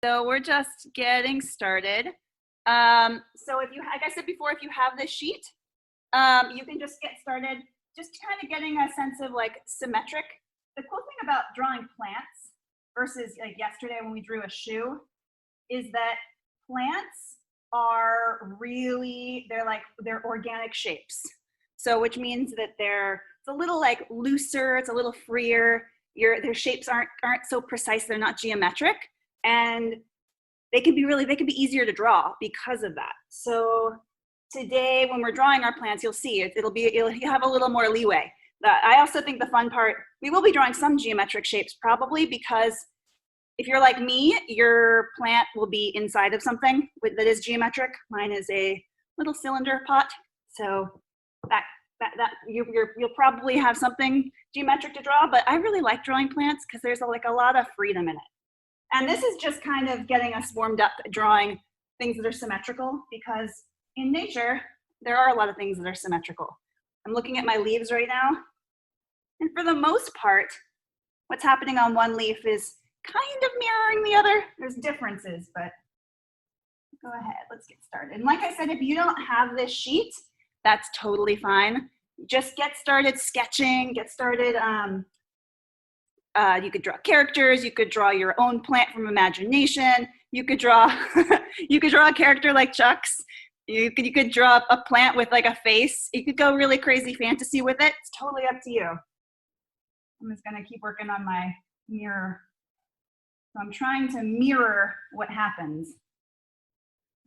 So we're just getting started. So if you, like I said before, if you have this sheet, you can just get started, just kind of getting a sense of like symmetric. The cool thing about drawing plants versus like yesterday when we drew a shoe is that plants are really, they're organic shapes. So which means that it's a little like looser, it's a little freer. Their shapes aren't so precise, they're not geometric. And they can be easier to draw because of that. So today, when we're drawing our plants, you'll see you'll have a little more leeway. I also think the fun part, we will be drawing some geometric shapes probably, because if you're like me, your plant will be inside of something that is geometric. Mine is a little cylinder pot, so you'll probably have something geometric to draw. But I really like drawing plants because there's like a lot of freedom in it. And this is just kind of getting us warmed up drawing things that are symmetrical, because in nature, there are a lot of things that are symmetrical. I'm looking at my leaves right now, and for the most part, what's happening on one leaf is kind of mirroring the other. There's differences, but go ahead, let's get started. And like I said, if you don't have this sheet, that's totally fine. Just get started sketching, get started. You could draw characters, you could draw your own plant from imagination, you could draw you could draw a character like Chuck's, you could draw a plant with like a face, you could go really crazy fantasy with it. It's totally up to you. I'm just gonna keep working on my mirror. So I'm trying to mirror what happens.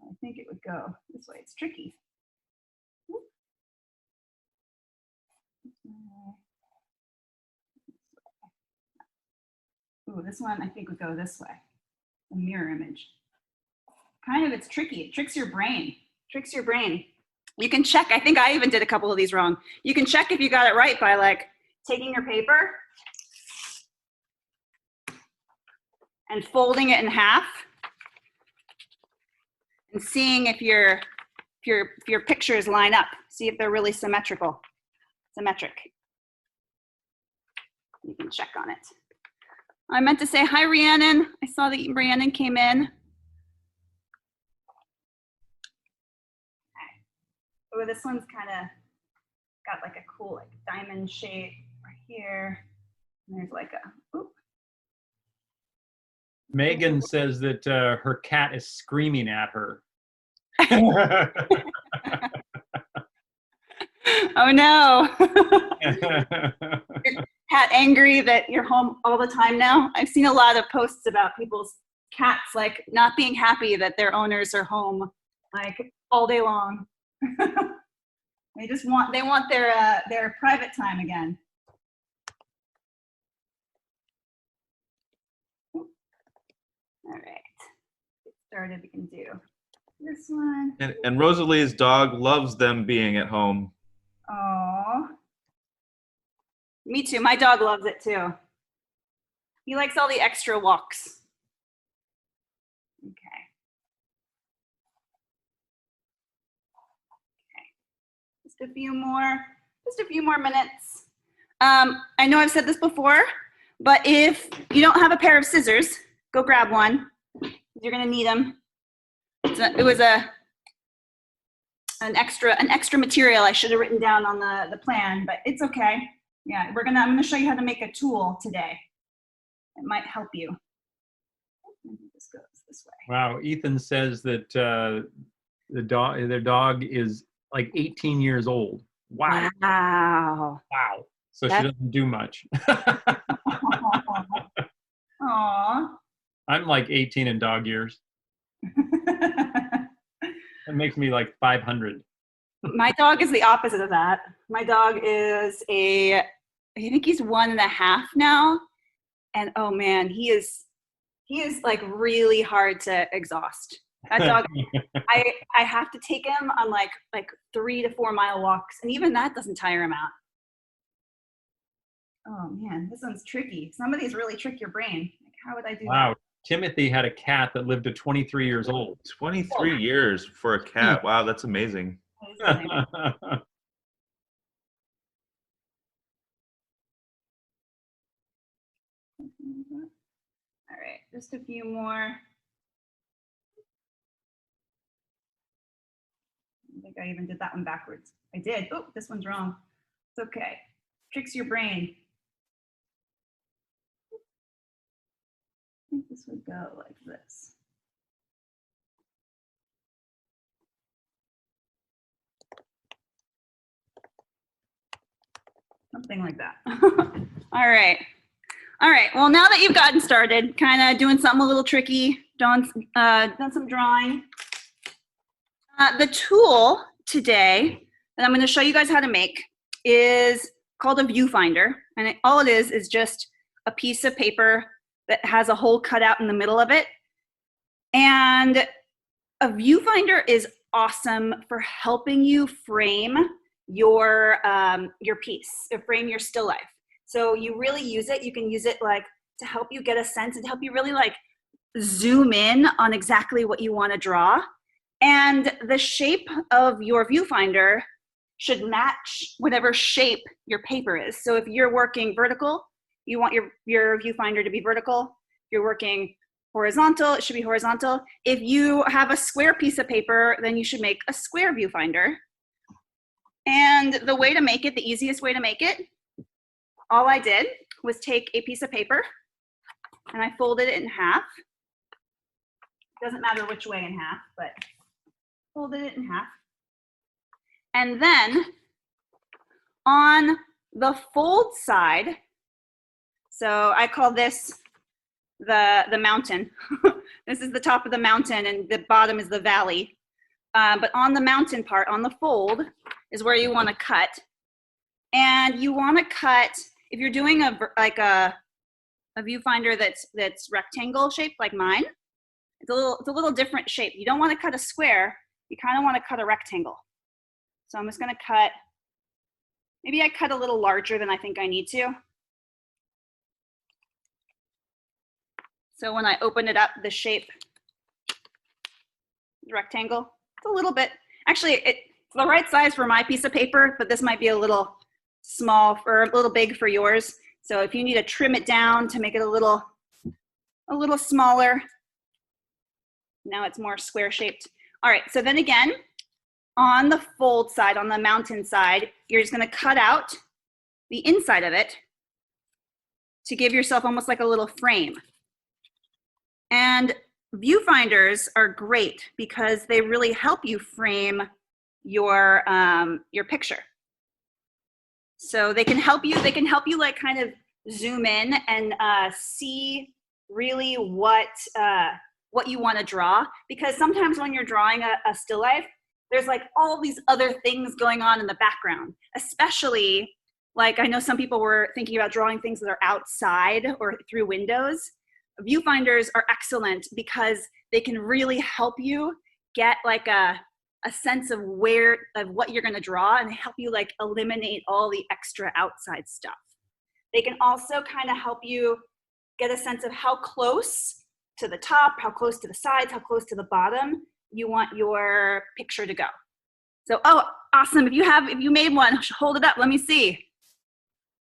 I think it would go this way. It's tricky. Ooh, this one I think would go this way. A mirror image. Kind of, it's tricky. It tricks your brain. Tricks your brain. You can check. I think I even did a couple of these wrong. You can check if you got it right by like taking your paper and folding it in half and seeing if your pictures line up. See if they're really symmetric. You can check on it. I meant to say hi, Rhiannon. I saw that Rhiannon came in. Oh, this one's kind of got like a cool like diamond shape right here. And there's like a, oop. Megan says that her cat is screaming at her. Oh no. Your cat angry that you're home all the time now? I've seen a lot of posts about people's cats like not being happy that their owners are home like all day long. They want their private time again. All right, get started. We can do this one. And Rosalie's dog loves them being at home. Oh, me too. My dog loves it too. He likes all the extra walks. Okay. Just a few more minutes. I know I've said this before, but if you don't have a pair of scissors, go grab one. You're gonna need them. It was an extra material I should have written down on the plan, but it's okay. Yeah, I'm gonna show you how to make a tool today. It might help you. This goes this way. Wow, Ethan says that their dog is like 18 years old. Wow. Wow. Wow. So she doesn't do much. Aww. I'm like 18 in dog years. That makes me like 500. My dog is the opposite of that. My dog is I think he's 1.5 now. And oh man, he is like really hard to exhaust. That dog, I have to take him on like 3 to 4 mile walks, and even that doesn't tire him out. Oh man, this one's tricky. Some of these really trick your brain. Like, how would I do that? Wow, Timothy had a cat that lived to 23 years old. 23 years for a cat. Wow, that's amazing. All right, just a few more. think I even did that one backwards. I did. Oh, this one's wrong. It's okay. Tricks your brain. I think this would go like this. Something like that. All right. All right. Well, now that you've gotten started, kind of doing something a little tricky, done some drawing. The tool today that I'm going to show you guys how to make is called a viewfinder. And all it is just a piece of paper that has a hole cut out in the middle of it. And a viewfinder is awesome for helping you frame your piece, or frame your still life. So you really use it. You can use it like to help you get a sense and help you really like zoom in on exactly what you want to draw. And the shape of your viewfinder should match whatever shape your paper is. So if you're working vertical, you want your viewfinder to be vertical. If you're working horizontal, it should be horizontal. If you have a square piece of paper, then you should make a square viewfinder. And the way to make it, the easiest way to make it, all I did was take a piece of paper and I folded it in half. Doesn't matter which way in half, but folded it in half. And then on the fold side, so I call this the mountain. This is the top of the mountain and the bottom is the valley. But on the mountain part, on the fold, is where you want to cut. And you want to cut, if you're doing a viewfinder that's rectangle shaped like mine, it's a little different shape. You don't want to cut a square, you kind of want to cut a rectangle. So I'm just going to cut, maybe I cut a little larger than I think I need to. So when I open it up, the shape, the rectangle, it's a little bit, actually it's the right size for my piece of paper, but this might be a little small or a little big for yours. So if you need to trim it down to make it a little smaller, now it's more square shaped. All right, so then again, on the fold side, on the mountain side, you're just gonna cut out the inside of it to give yourself almost like a little frame. And viewfinders are great because they really help you frame your picture. So they can help you like kind of zoom in and see really what you want to draw, because sometimes when you're drawing a still life, there's like all these other things going on in the background, especially like I know some people were thinking about drawing things that are outside or through windows. Viewfinders are excellent because they can really help you get like a sense of what you're going to draw and help you like eliminate all the extra outside stuff. They can also kind of help you get a sense of how close to the top, how close to the sides, how close to the bottom you want your picture to go. So, oh, awesome. If you made one, hold it up. Let me see.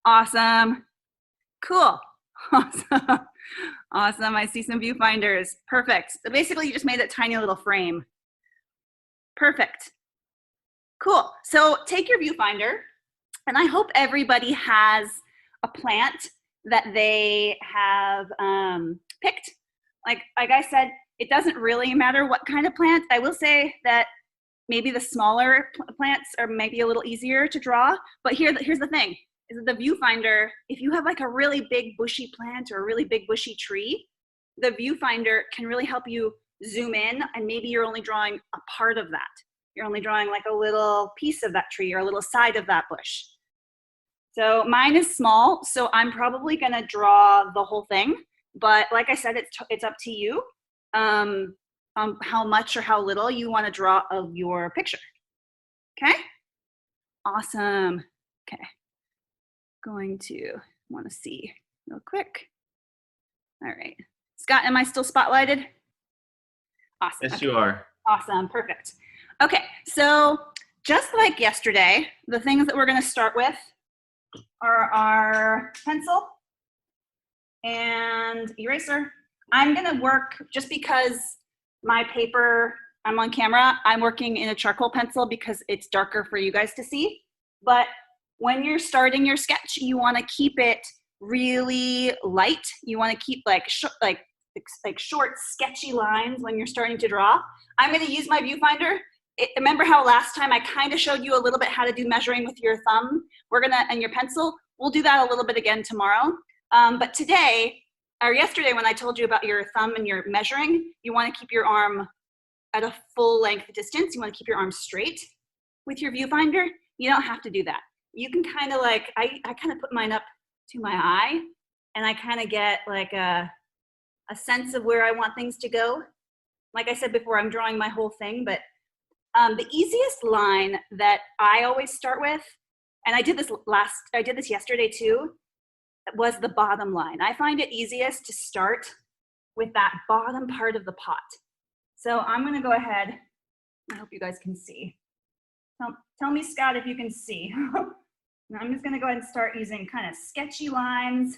Awesome. Cool. Awesome. Awesome. I see some viewfinders. Perfect. So basically you just made that tiny little frame. Perfect. Cool. So take your viewfinder, and I hope everybody has a plant that they have picked. Like I said, it doesn't really matter what kind of plant. I will say that maybe the smaller plants are maybe a little easier to draw, but here's the thing, is that the viewfinder, if you have like a really big bushy plant or a really big bushy tree, the viewfinder can really help you zoom in, and maybe you're only drawing a part of that. You're only drawing like a little piece of that tree or a little side of that bush. So mine is small, so I'm probably gonna draw the whole thing, but like I said, it's up to you how much or how little you wanna draw of your picture, okay? Awesome, okay. Going to wanna see real quick. All right, Scott, am I still spotlighted? Awesome. Yes, okay. you are. Awesome, perfect. Okay, so just like yesterday, the things that we're gonna start with are our pencil and eraser. I'm gonna work, just because my paper, I'm on camera. I'm working in a charcoal pencil because it's darker for you guys to see. But when you're starting your sketch, you want to keep it really light. You want to keep like short, sketchy lines when you're starting to draw. I'm going to use my viewfinder. Remember how last time I kind of showed you a little bit how to do measuring with your thumb? And your pencil. We'll do that a little bit again tomorrow. But today, or yesterday when I told you about your thumb and your measuring, you want to keep your arm at a full length distance. You want to keep your arm straight. With your viewfinder, you don't have to do that. You can kind of like, I kind of put mine up to my eye, and I kind of get like a sense of where I want things to go. Like I said before, I'm drawing my whole thing, but the easiest line that I always start with, and I did this yesterday too, was the bottom line. I find it easiest to start with that bottom part of the pot. So I'm gonna go ahead, I hope you guys can see. Tell me, Scott, if you can see. Now I'm just gonna go ahead and start using kind of sketchy lines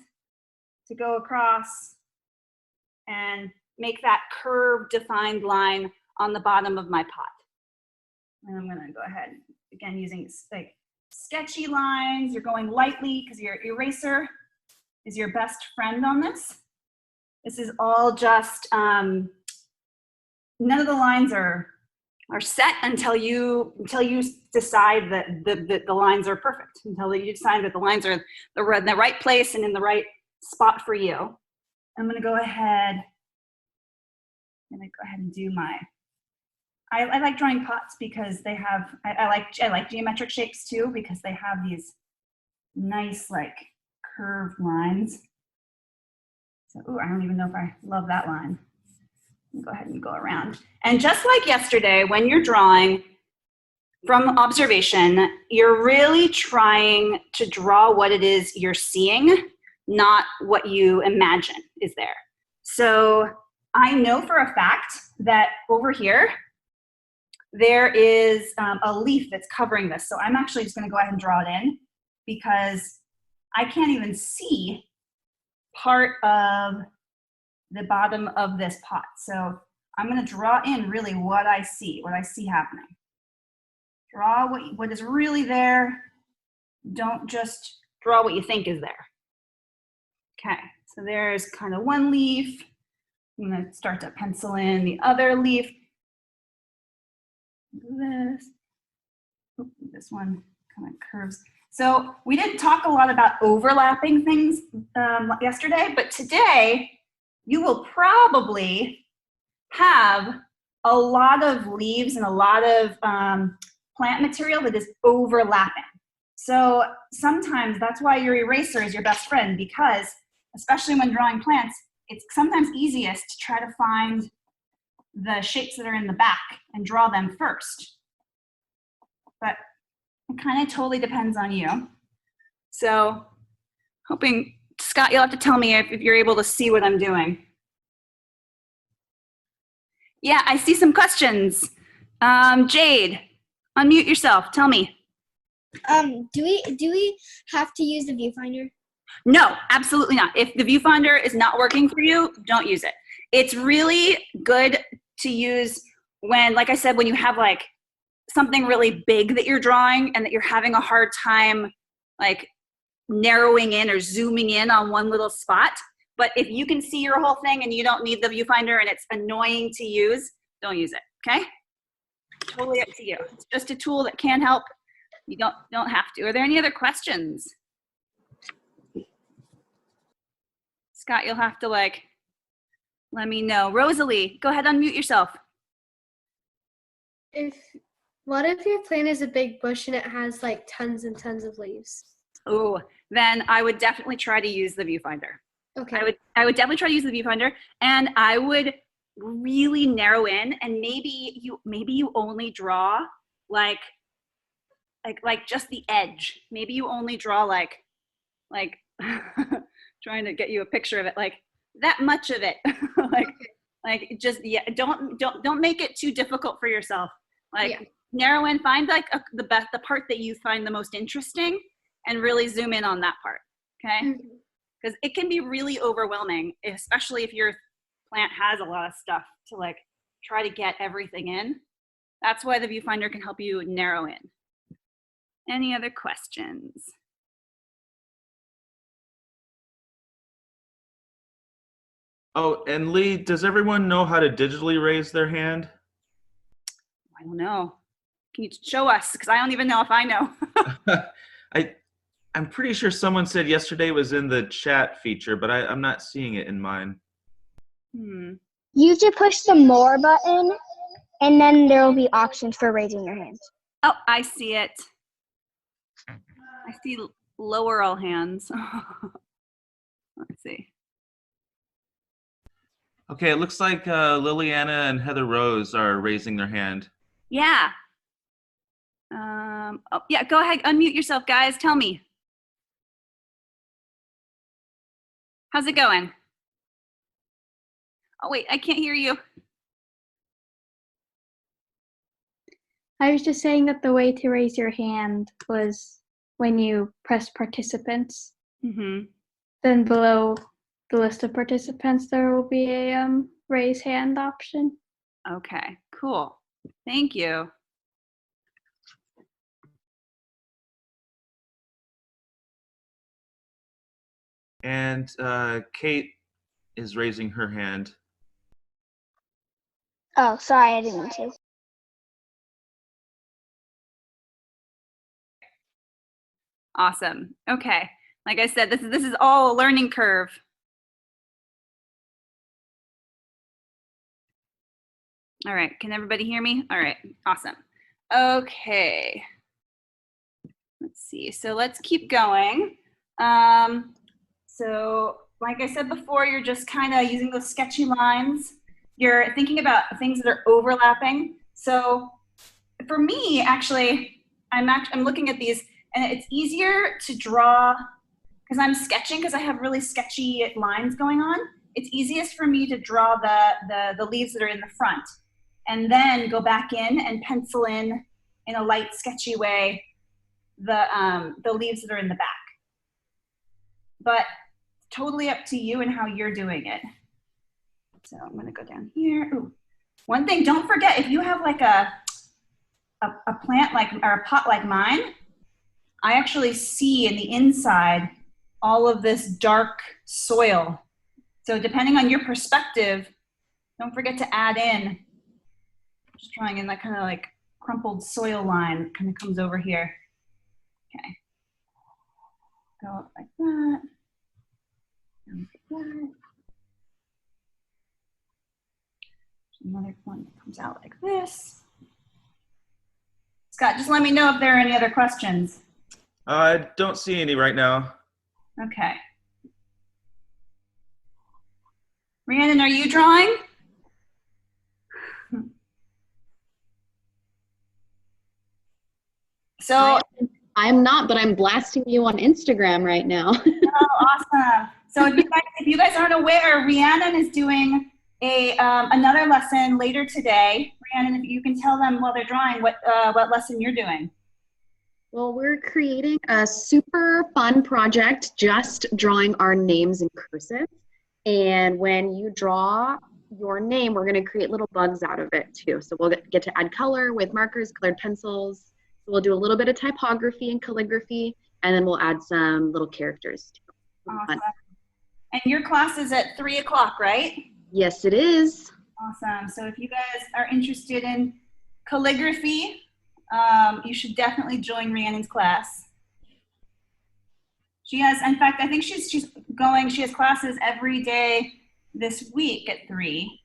to go across and make that curved defined line on the bottom of my pot. And I'm gonna go ahead, again, using like sketchy lines. You're going lightly because your eraser is your best friend on this. This is all just, none of the lines are set until you decide that the lines are perfect, until you decide that the lines are in the right place and in the right spot for you. I'm gonna go ahead and do my, I like drawing pots because they have, I like geometric shapes too, because they have these nice like curved lines. So, ooh, I don't even know if I love that line. Go ahead and go around. And just like yesterday, when you're drawing from observation, you're really trying to draw what it is you're seeing, not what you imagine is there. So I know for a fact that over here, there is a leaf that's covering this. So I'm actually just gonna go ahead and draw it in because I can't even see part of the bottom of this pot. So I'm gonna draw in really what I see happening. Draw what is really there. Don't just draw what you think is there. Okay, so there's kind of one leaf. I'm gonna start to pencil in the other leaf. This one kind of curves. So we didn't talk a lot about overlapping things yesterday, but today you will probably have a lot of leaves and a lot of plant material that is overlapping. So sometimes that's why your eraser is your best friend, because especially when drawing plants, it's sometimes easiest to try to find the shapes that are in the back and draw them first. But it kind of totally depends on you. So hoping, Scott, you'll have to tell me if you're able to see what I'm doing. Yeah, I see some questions. Jade, unmute yourself, tell me. Do we have to use the viewfinder? No, absolutely not. If the viewfinder is not working for you, don't use it. It's really good to use when, like I said, when you have like something really big that you're drawing and that you're having a hard time like narrowing in or zooming in on one little spot. But if you can see your whole thing and you don't need the viewfinder and it's annoying to use, don't use it, okay? Totally up to you. It's just a tool that can help. You don't have to. Are there any other questions? Scott, you'll have to like, let me know. Rosalie, go ahead, unmute yourself. What if your plant is a big bush and it has like tons and tons of leaves? Oh, then I would definitely try to use the viewfinder. Okay. I would definitely try to use the viewfinder, and I would really narrow in, and maybe you only draw like just the edge. Maybe you only draw like trying to get you a picture of it, like that much of it. like just, yeah, don't make it too difficult for yourself. Like, yeah. Narrow in, find like the part that you find the most interesting, and really zoom in on that part, okay? Because it can be really overwhelming, especially if your plant has a lot of stuff to like try to get everything in. That's why the viewfinder can help you narrow in. Any other questions? Oh, and Lee, does everyone know how to digitally raise their hand? I don't know. Can you show us? Because I don't even know if I know. I'm pretty sure someone said yesterday was in the chat feature, but I'm not seeing it in mine. You have to push the more button, and then there will be options for raising your hands. Oh, I see it. I see lower all hands. Let's see. Okay, it looks like Liliana and Heather Rose are raising their hand. Yeah. Oh, yeah, go ahead. Unmute yourself, guys. Tell me. How's it going? Oh, wait, I can't hear you. I was just saying that the way to raise your hand was when you press participants. Mm-hmm. Then below the list of participants, there will be a raise hand option. Okay, cool. Thank you. And Kate is raising her hand. Oh, sorry, I didn't mean to. Awesome. Okay. Like I said, this is all a learning curve. All right. Can everybody hear me? All right. Awesome. Okay. Let's see. So let's keep going. So like I said before, you're just kind of using those sketchy lines. You're thinking about things that are overlapping. So for me, actually, I'm looking at these, and it's easier to draw because I'm sketching because I have really sketchy lines going on. It's easiest for me to draw the leaves that are in the front, and then go back in and pencil in a light, sketchy way the leaves that are in the back. But totally up to you and how you're doing it. So I'm gonna go down here. Ooh. One thing, don't forget, if you have like a plant like, or a pot like mine, I actually see in the inside all of this dark soil. So depending on your perspective, don't forget to add in, just drawing in that kind of like crumpled soil line, kind of comes over here. Okay. Go up like that. Down like that. Another one that comes out like this. Scott, just let me know if there are any other questions. I don't see any right now. Okay. Rhiannon, are you drawing? So, I'm not, but I'm blasting you on Instagram right now. oh, awesome. So if you guys aren't aware, Rhiannon is doing another lesson later today. Rhiannon, if you can tell them while they're drawing what lesson you're doing. Well, we're creating a super fun project, just drawing our names in cursive. And when you draw your name, we're going to create little bugs out of it too. So we'll get to add color with markers, colored pencils. So we'll do a little bit of typography and calligraphy, and then we'll add some little characters too. Awesome. And your class is at 3 o'clock, right? Yes, it is. Awesome. So if you guys are interested in calligraphy, you should definitely join Rhiannon's class. She has, in fact, I think she has classes every day this week at 3.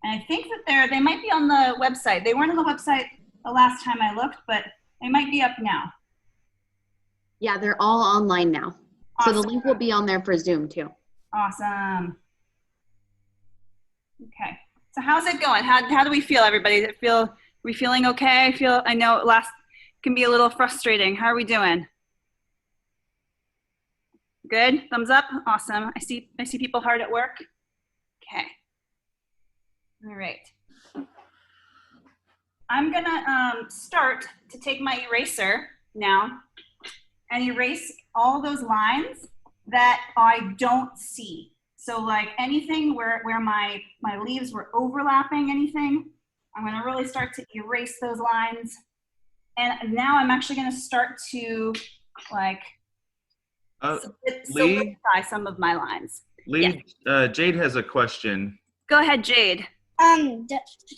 And I think that they might be on the website. They weren't on the website the last time I looked, but they might be up now. Yeah, they're all online now. Awesome. So the link will be on there for Zoom too. Awesome. Okay. So how's it going? How do we feel, everybody? Are we feeling okay? I know last can be a little frustrating. How are we doing? Good? Thumbs up? Awesome. I see people hard at work. Okay. All right. I'm gonna start to take my eraser now and erase all those lines that I don't see. So like anything where my leaves were overlapping anything, I'm gonna really start to erase those lines. And now I'm actually gonna start to like solidify some of my lines. Lee, Jade has a question. Go ahead, Jade. Can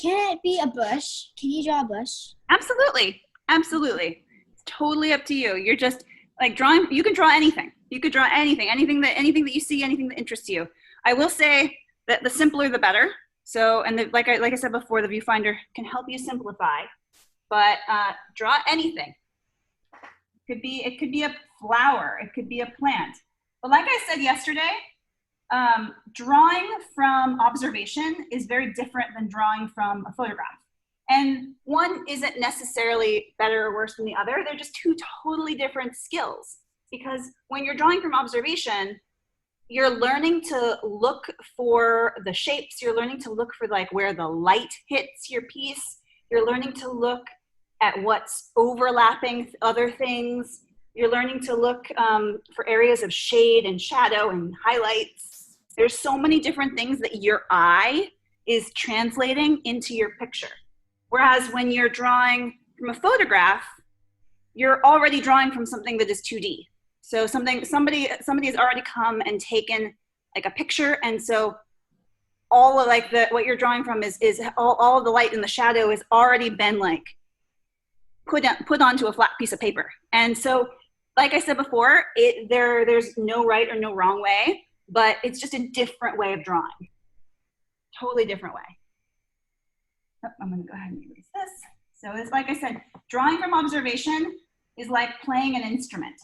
it be a bush? Can you draw a bush? Absolutely, absolutely. It's totally up to you. You're just like drawing. You can draw anything. You could draw anything that you see, anything that interests you. I will say that the simpler the better. So, and like I said before, the Viewfinder can help you simplify. But draw anything. It could be a flower. It could be a plant. But like I said yesterday, drawing from observation is very different than drawing from a photograph. And one isn't necessarily better or worse than the other. They're just two totally different skills. Because when you're drawing from observation, you're learning to look for the shapes. You're learning to look for like where the light hits your piece. You're learning to look at what's overlapping other things. You're learning to look for areas of shade and shadow and highlights. There's so many different things that your eye is translating into your picture. Whereas when you're drawing from a photograph, you're already drawing from something that is 2D. So somebody has already come and taken like a picture, and so all of like what you're drawing from is all of the light and the shadow has already been like put onto a flat piece of paper. And so, like I said before, there's no right or no wrong way, but it's just a different way of drawing. Totally different way. Oh, I'm gonna go ahead and erase this. So it's like I said, drawing from observation is like playing an instrument.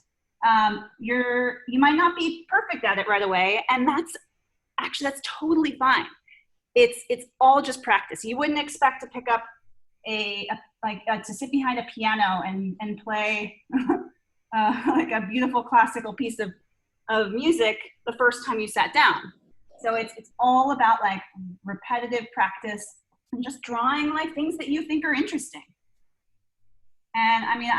You might not be perfect at it right away, and that's totally fine. It's all just practice. You wouldn't expect to pick up to sit behind a piano and play like a beautiful classical piece of music the first time you sat down. So it's all about like repetitive practice and just drawing like things that you think are interesting. And I mean,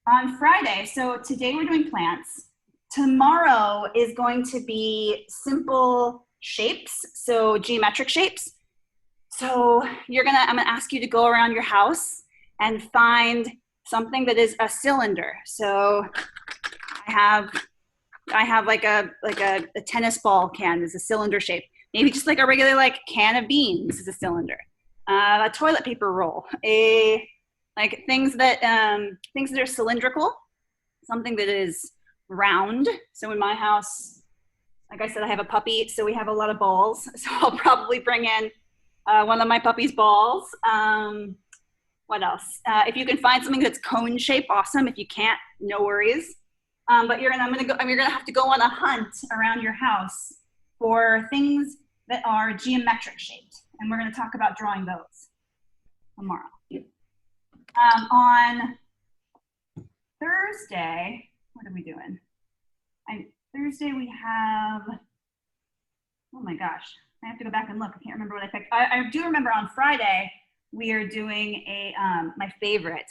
on Friday, so today we're doing plants. Tomorrow is going to be simple shapes, so geometric shapes. So I'm gonna ask you to go around your house and find something that is a cylinder. So I have like a tennis ball can is a cylinder shape. Maybe just like a regular like can of beans is a cylinder. A toilet paper roll, like things that are cylindrical, something that is round. So in my house, like I said, I have a puppy, so we have a lot of balls. So I'll probably bring in one of my puppy's balls. What else? If you can find something that's cone shape, awesome. If you can't, no worries. But you're gonna have to go on a hunt around your house for things that are geometric shaped, and we're gonna talk about drawing those tomorrow. On Thursday, what are we doing? Thursday we have, oh my gosh, I have to go back and look. I can't remember what I picked. I do remember on Friday, we are doing my favorite,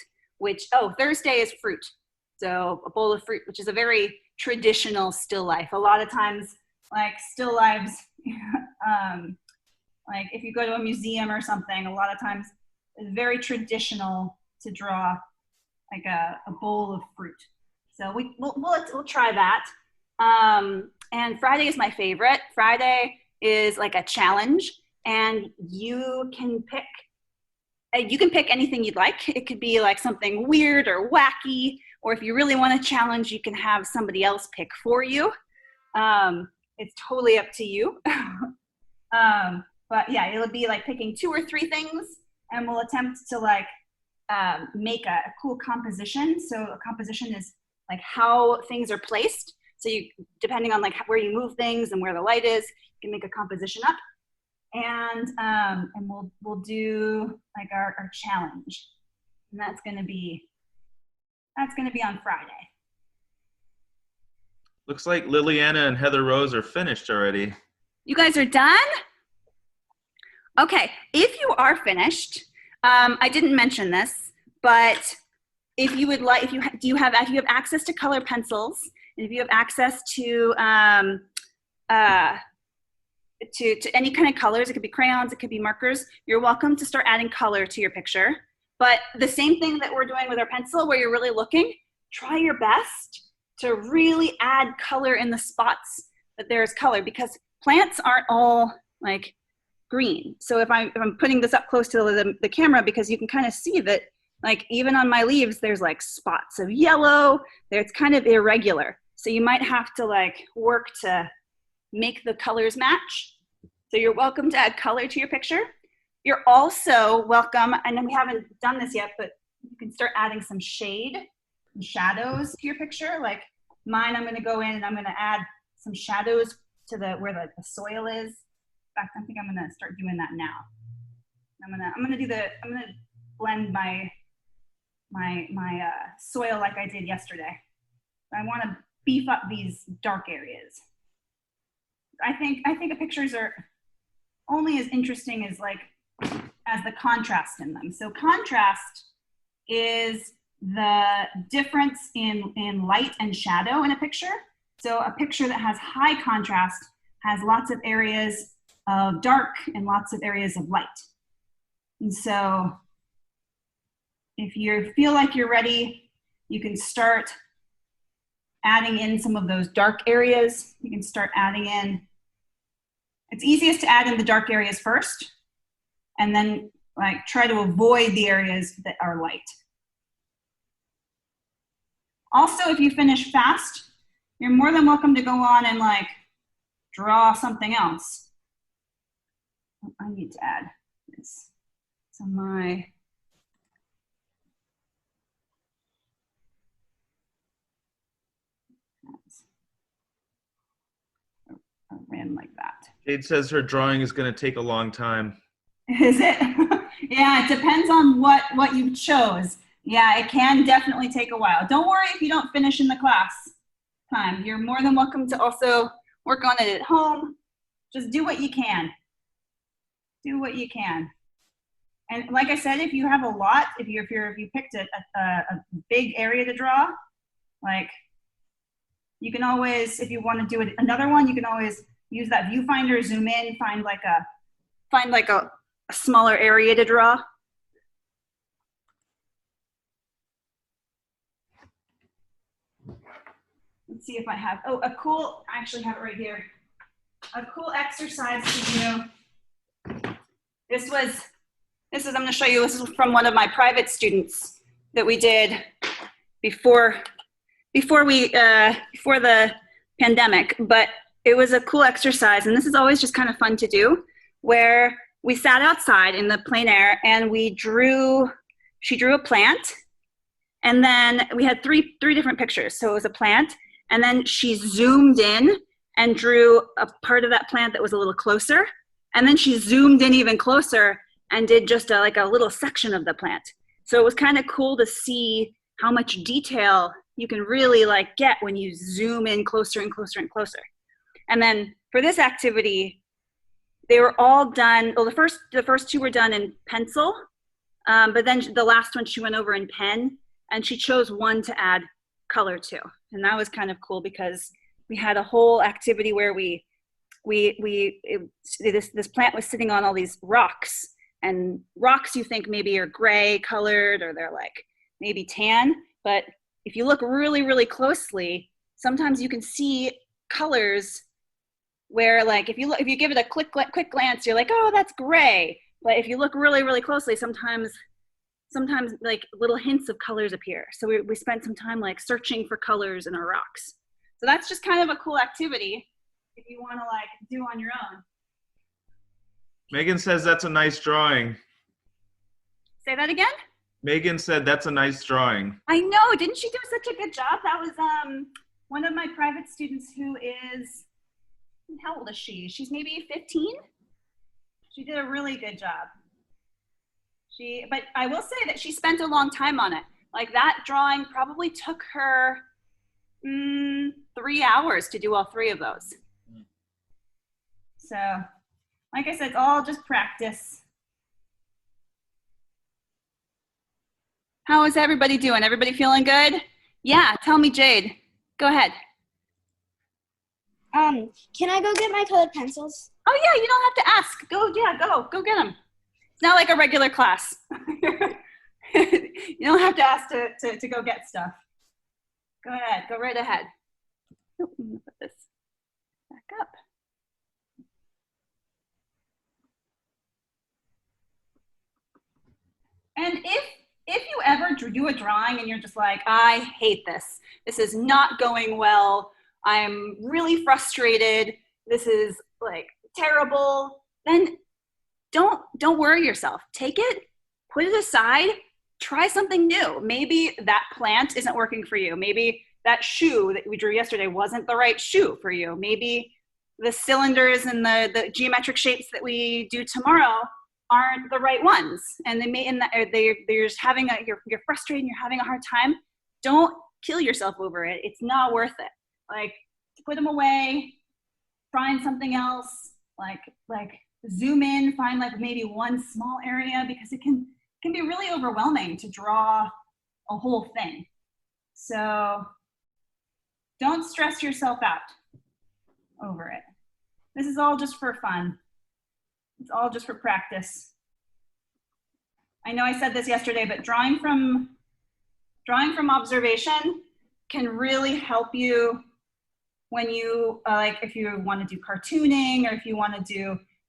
Thursday is fruit. So a bowl of fruit, which is a very traditional still life. A lot of times, like still lives, like if you go to a museum or something, a lot of times it's very traditional to draw like a bowl of fruit. So we'll try that. And Friday is my favorite. Friday is like a challenge, and you can pick anything you'd like. It could be like something weird or wacky, or if you really want a challenge, you can have somebody else pick for you. It's totally up to you. But yeah, it'll be like picking 2 or 3 things, and we'll attempt to like make a cool composition. So a composition is like how things are placed. So you, depending on like where you move things and where the light is, you can make a composition up. And we'll do like our challenge, and that's gonna be on Friday. Looks like Liliana and Heather Rose are finished already. You guys are done? Okay, if you are finished, I didn't mention this, but if you would like, if you have access to color pencils, and if you have access to to any kind of colors. It could be crayons, it could be markers. You're welcome to start adding color to your picture. But the same thing that we're doing with our pencil, where you're really looking, try your best to really add color in the spots that there's color, because plants aren't all like green. So if I'm putting this up close to the camera, because you can kind of see that, like, even on my leaves, there's like spots of yellow. It's kind of irregular. So you might have to like work to make the colors match. So you're welcome to add color to your picture. You're also welcome, and we haven't done this yet, but you can start adding some shade and shadows to your picture. Like mine, I'm gonna go in and I'm gonna add some shadows to where the soil is. In fact, I think I'm gonna start doing that now. I'm gonna blend my soil like I did yesterday. I want to beef up these dark areas. I think the pictures are only as interesting as the contrast in them. So contrast is the difference in light and shadow in a picture. So a picture that has high contrast has lots of areas of dark and lots of areas of light. And so if you feel like you're ready, you can start adding in some of those dark areas. You can start adding in, it's easiest to add in the dark areas first, and then like try to avoid the areas that are light. Also, if you finish fast, you're more than welcome to go on and like draw something else. I need to add this. So I ran like that. Jade says her drawing is going to take a long time. Is it? Yeah, it depends on what you chose. Yeah, it can definitely take a while. Don't worry if you don't finish in the class time. You're more than welcome to also work on it at home. Just do what you can. Do what you can. And like I said, if you have a lot, if you picked a big area to draw, like you can always, if you want to do another one, you can always use that viewfinder, zoom in, find like a smaller area to draw. Let's see if I have, I actually have it right here. A cool exercise to do. This is, I'm gonna show you, this is from one of my private students that we did before the pandemic, but it was a cool exercise, and this is always just kind of fun to do, where we sat outside in the plein air and she drew a plant, and then we had three different pictures. So it was a plant, and then she zoomed in and drew a part of that plant that was a little closer, and then she zoomed in even closer and did just like a little section of the plant. So it was kind of cool to see how much detail you can really like get when you zoom in closer and closer and closer. And then for this activity, they were all done, well, the first two were done in pencil, but then the last one she went over in pen, and she chose one to add color to. And that was kind of cool because we had a whole activity where this plant was sitting on all these rocks, and rocks you think maybe are gray colored or they're like maybe tan, but if you look really, really closely, sometimes you can see colors where, like, if you give it a quick glance, you're like, oh, that's gray. But if you look really, really closely, sometimes like little hints of colors appear. So we spent some time like searching for colors in our rocks. So that's just kind of a cool activity if you want to like do on your own. Megan says that's a nice drawing. Say that again? Megan said that's a nice drawing. I know, didn't she do such a good job? That was one of my private students who is, how old is she? She's maybe 15? She did a really good job. But I will say that she spent a long time on it. Like that drawing probably took her 3 hours to do all three of those. So, like I said, it's all just practice. How is everybody doing? Everybody feeling good? Yeah, tell me, Jade. Go ahead. Can I go get my colored pencils? Oh yeah, you don't have to ask. Go get them. It's not like a regular class. You don't have to ask to go get stuff. Go ahead, go right ahead. Oh, I'm gonna put this back up. And if you ever do a drawing and you're just like, I hate this. This is not going well. I'm really frustrated. This is like terrible. Then don't worry yourself. Take it, put it aside, try something new. Maybe that plant isn't working for you. Maybe that shoe that we drew yesterday wasn't the right shoe for you. Maybe the cylinders and the geometric shapes that we do tomorrow aren't the right ones, and they're just having you're frustrated and you're having a hard time. Don't kill yourself over it. It's not worth it. Like, put them away, find something else, like zoom in, find like maybe one small area, because it can be really overwhelming to draw a whole thing. So don't stress yourself out over it. This is all just for fun. It's all just for practice. I know I said this yesterday, but drawing from observation can really help you when you, like if you want to do cartooning, or if you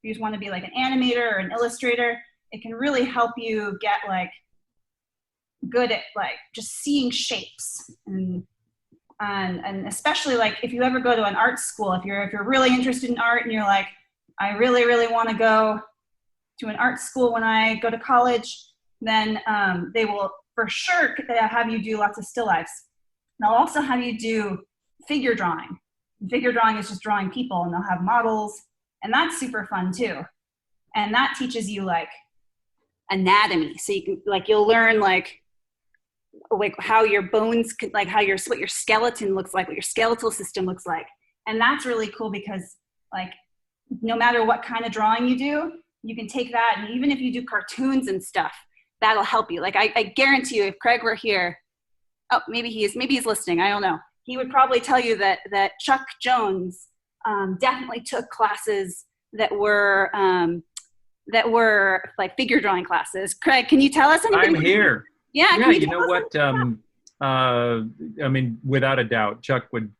just want to be like an animator or an illustrator, it can really help you get like good at like just seeing shapes. And especially like if you ever go to an art school, if you're really interested in art and you're like, I really, really want to go to an art school when I go to college, then they will for sure have you do lots of still lifes. They'll also have you do figure drawing. Figure drawing is just drawing people, and they'll have models, and that's super fun too. And that teaches you like anatomy. So you can like, you'll learn like how your bones could, like what your skeleton looks like, what your skeletal system looks like. And that's really cool, because like no matter what kind of drawing you do, you can take that, and even if you do cartoons and stuff, that'll help you. Like I guarantee you, if Craig were here, oh, maybe he's listening, I don't know, he would probably tell you that Chuck Jones definitely took classes that were like figure drawing classes. Craig, can you tell us anything? I'm here. Yeah, Yeah, you know what? I mean, without a doubt, Chuck would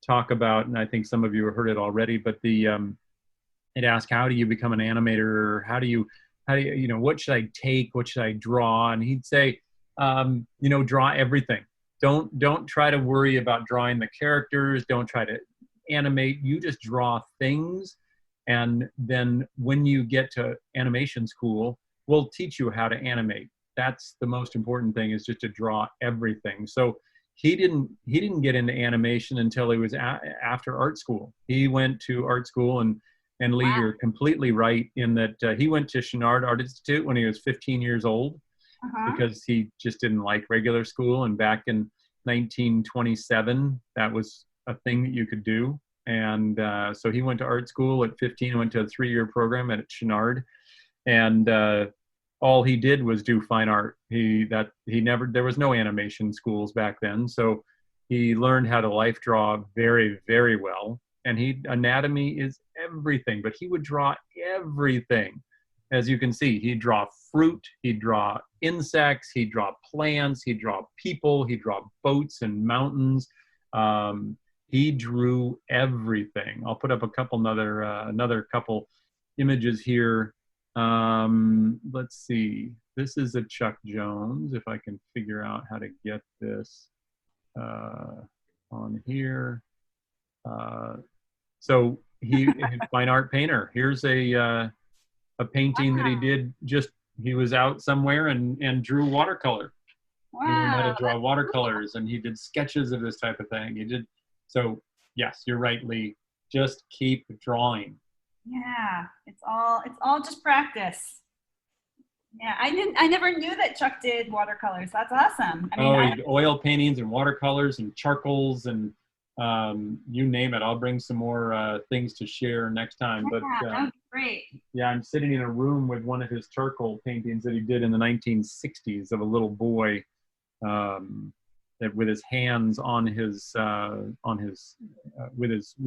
talk about, and I think some of you have heard it already, but it asked, how do you become an animator? How do you, what should I take? What should I draw? And he'd say, draw everything. Don't try to worry about drawing the characters. Don't try to animate. You just draw things. And then when you get to animation school, we'll teach you how to animate. That's the most important thing, is just to draw everything. So he didn't get into animation until he was after art school. He went to art school, and Lee, wow, you're completely right in that he went to Chenard Art Institute when he was 15 years old, because he just didn't like regular school. And back in 1927, that was a thing that you could do. And so he went to art school at 15, went to a 3-year program at Chenard, and all he did was do fine art. There was no animation schools back then, so he learned how to life draw very, very well. And anatomy is everything, but he would draw everything. As you can see, he'd draw fruit, he'd draw insects, he'd draw plants, he'd draw people, he'd draw boats and mountains. He drew everything. I'll put up a couple another couple images here. Let's see. This is a Chuck Jones, if I can figure out how to get this on here. So he's a fine art painter. Here's a painting that he did. He was out somewhere and drew watercolor. Wow. He learned how to draw watercolors, and he did sketches of this type of thing. So yes, you're right, Lee. Just keep drawing. Yeah, it's all just practice. Yeah, I never knew that Chuck did watercolors. That's awesome. He did oil paintings and watercolors and charcoals and you name it. I'll bring some more things to share next time. Yeah, but that would be great. Yeah, I'm sitting in a room with one of his charcoal paintings that he did in the 1960s of a little boy with his hands with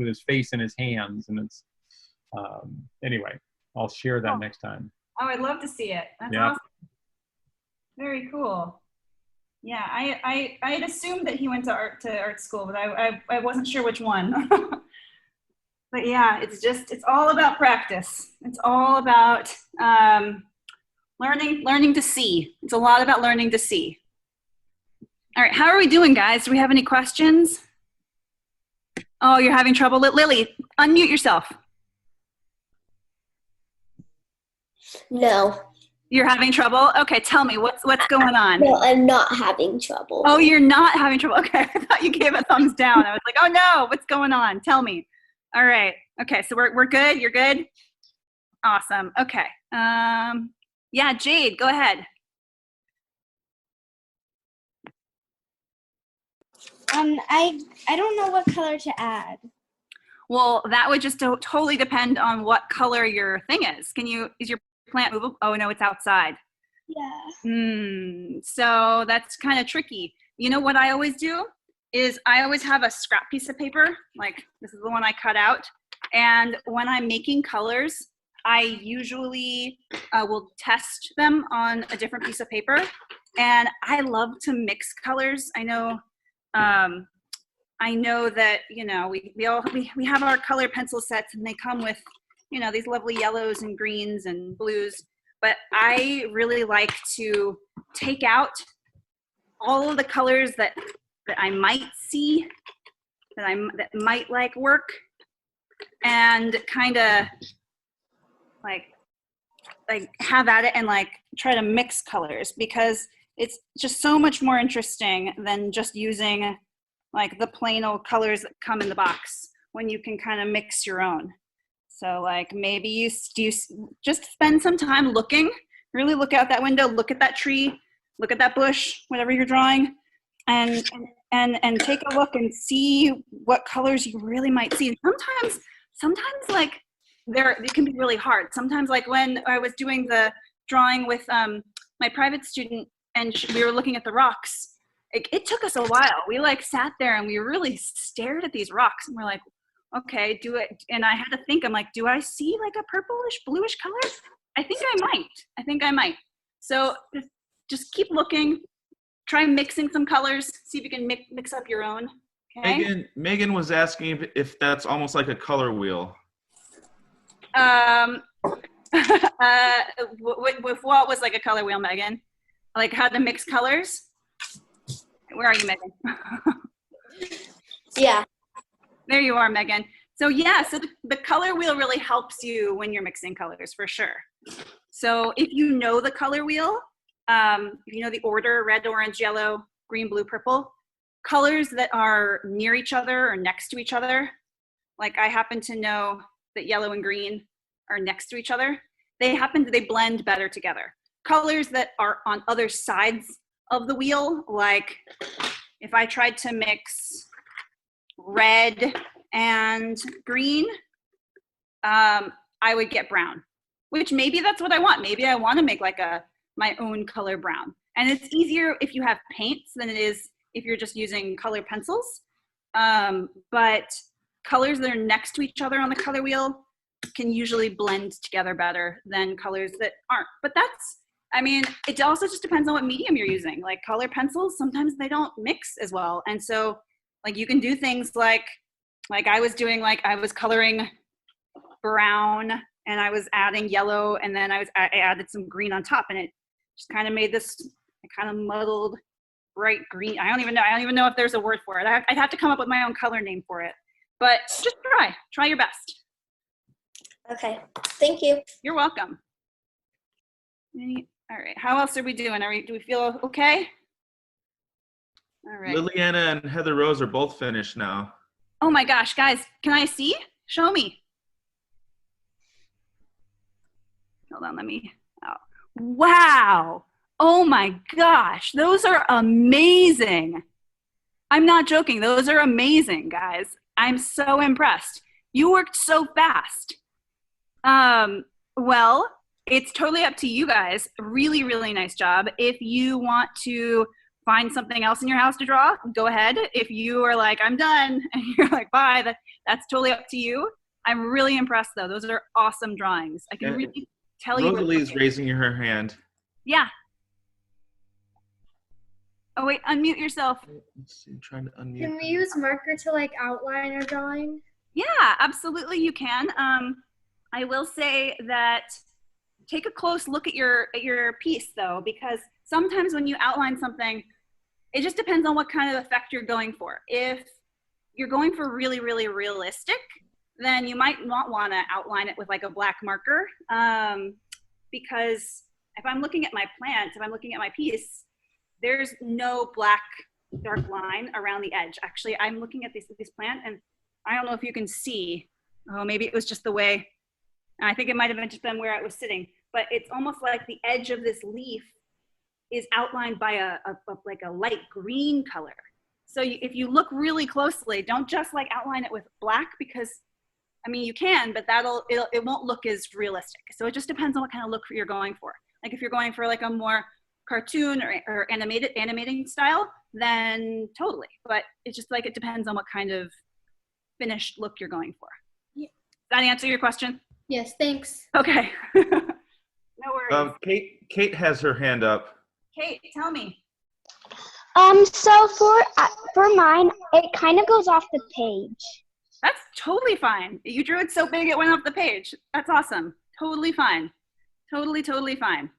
his face in his hands, and Anyway, I'll share that next time. Oh, I'd love to see it. That's Yeah. awesome. Very cool. Yeah, I had assumed that he went to art school, but I wasn't sure which one. But yeah, it's all about practice. It's all about learning to see. It's a lot about learning to see. All right, how are we doing, guys? Do we have any questions? Oh, you're having trouble. Lily, unmute yourself. No, You're having trouble? Okay, tell me, what's going on? no, I'm not having trouble. Oh, you're not having trouble. Okay, I thought you gave a thumbs down. I was like, oh no, what's going on? Tell me. All right. Okay, so we're good. You're good. Awesome. Okay. Yeah, Jade, go ahead. I don't know what color to add. Well, that would just totally depend on what color your thing is. Is your plant movable? Oh no, it's outside. Yeah. So that's kind of tricky. You know what I always do is I always have a scrap piece of paper, like this is the one I cut out. And when I'm making colors, I usually will test them on a different piece of paper. And I love to mix colors. I know that, you know, we have our color pencil sets and they come with, you know, these lovely yellows and greens and blues. But I really like to take out all of the colors that I might see, that might like work, and kind of like have at it and like try to mix colors, because it's just so much more interesting than just using like the plain old colors that come in the box when you can kind of mix your own. So like maybe you just spend some time looking, really look out that window, look at that tree, look at that bush, whatever you're drawing, and take a look and see what colors you really might see. And sometimes like it can be really hard. Sometimes like when I was doing the drawing with my private student and we were looking at the rocks, it took us a while. We like sat there and we really stared at these rocks and we're like, okay, do it. And I had to think, I'm like, do I see like a purplish, bluish color? I think I might. So just keep looking, try mixing some colors, see if you can mix up your own. Okay. Megan was asking if that's almost like a color wheel. With what was like a color wheel, Megan? Like how to mix colors? Where are you, Megan? Yeah. There you are, Megan. So yeah, so the color wheel really helps you when you're mixing colors, for sure. So if you know the color wheel, if you know the order, red, orange, yellow, green, blue, purple, colors that are near each other or next to each other, like I happen to know that yellow and green are next to each other, they blend better together. Colors that are on other sides of the wheel, like if I tried to mix red and green, I would get brown, which maybe that's what I want. Maybe I want to make like my own color brown. And it's easier if you have paints than it is if you're just using color pencils. But colors that are next to each other on the color wheel can usually blend together better than colors that aren't. But it also just depends on what medium you're using. Like color pencils, sometimes they don't mix as well. And so like you can do things like I was doing, like I was coloring brown and I was adding yellow, and then I added some green on top, and it just kind of made this kind of muddled bright green. I don't even know if there's a word for it. I'd have to come up with my own color name for it, but just try your best. Okay. Thank you. You're welcome. All right. How else are we doing? Do we feel okay? All right. Liliana and Heather Rose are both finished now. Oh my gosh, guys, can I see? Show me. Hold on, wow. Oh my gosh, those are amazing. I'm not joking, those are amazing, guys. I'm so impressed. You worked so fast. Well, it's totally up to you guys. Really, really nice job. If you want to find something else in your house to draw, go ahead. If you are like, I'm done, and you're like, bye, that's totally up to you. I'm really impressed though. Those are awesome drawings. I can really tell you. Rosalie's raising her hand. Yeah. Oh wait, unmute yourself. Let's see, I'm trying to unmute. Can we use marker to like outline our drawing? Yeah, absolutely you can. I will say that take a close look at your piece though, because sometimes when you outline something, it just depends on what kind of effect you're going for. If you're going for really, really realistic, then you might not want to outline it with like a black marker, because if I'm looking at my plant, if I'm looking at my piece, there's no black dark line around the edge. Actually, I'm looking at this plant and I don't know if you can see. Oh, maybe it was just the way, I think it might have been just been where I was sitting, but it's almost like the edge of this leaf is outlined by like a light green color. So if you look really closely, don't just like outline it with black, because I mean, you can, but it won't look as realistic. So it just depends on what kind of look you're going for. Like if you're going for like a more cartoon or animating style, then totally. But it's just like, it depends on what kind of finished look you're going for. Yeah. Does that answer your question? Yes, thanks. Okay. No worries. Kate has her hand up. Kate, tell me. So for mine, it kind of goes off the page. That's totally fine. You drew it so big it went off the page. That's awesome. Totally fine. Totally fine.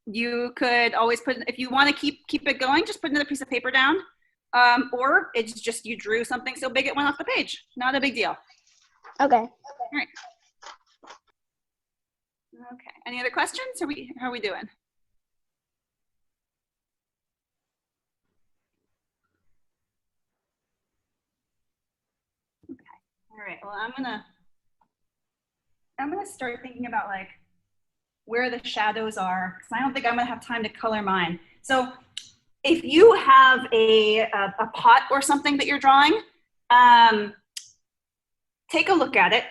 You could always put, if you want to keep it going, just put another piece of paper down. Or it's just you drew something so big it went off the page. Not a big deal. Okay. All right. Okay. Any other questions? How are we doing? Okay. All right. Well, I'm gonna start thinking about like where the shadows are, because I don't think I'm gonna have time to color mine. So if you have a pot or something that you're drawing, take a look at it.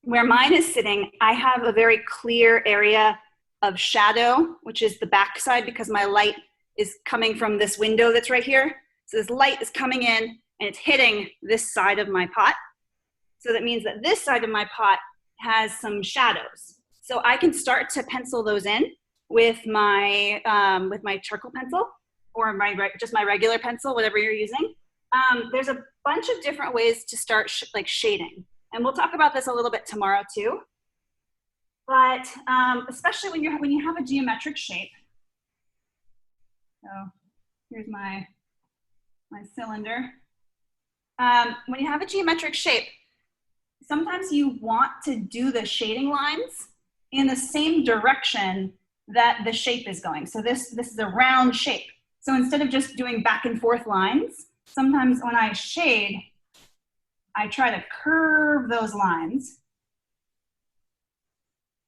Where mine is sitting, I have a very clear area of shadow, which is the back side, because my light is coming from this window that's right here. So this light is coming in and it's hitting this side of my pot. So that means that this side of my pot has some shadows. So I can start to pencil those in with my charcoal pencil, or just my regular pencil, whatever you're using. There's a bunch of different ways to start like shading. And we'll talk about this a little bit tomorrow too. But especially when you have a geometric shape. So here's my cylinder. When you have a geometric shape, sometimes you want to do the shading lines in the same direction that the shape is going. So this is a round shape. So instead of just doing back and forth lines, sometimes when I shade, I try to curve those lines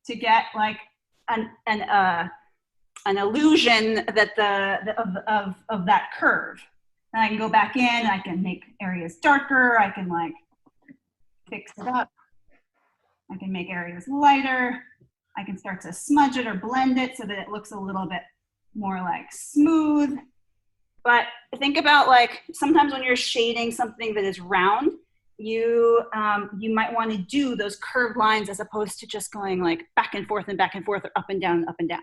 to get like an illusion that of that curve. And I can go back in, I can make areas darker, I can like fix it up. I can make areas lighter. I can start to smudge it or blend it so that it looks a little bit more like smooth. But think about like, sometimes when you're shading something that is round, you might want to do those curved lines as opposed to just going like back and forth or up and down and up and down.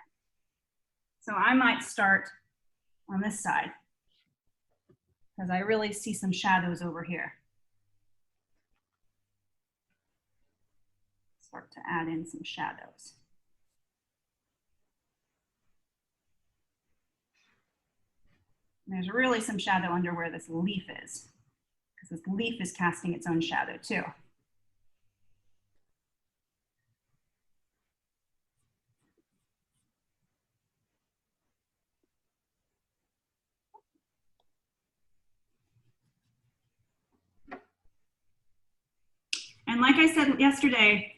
So I might start on this side because I really see some shadows over here. Start to add in some shadows. There's really some shadow under where this leaf is, because this leaf is casting its own shadow too. And like I said yesterday,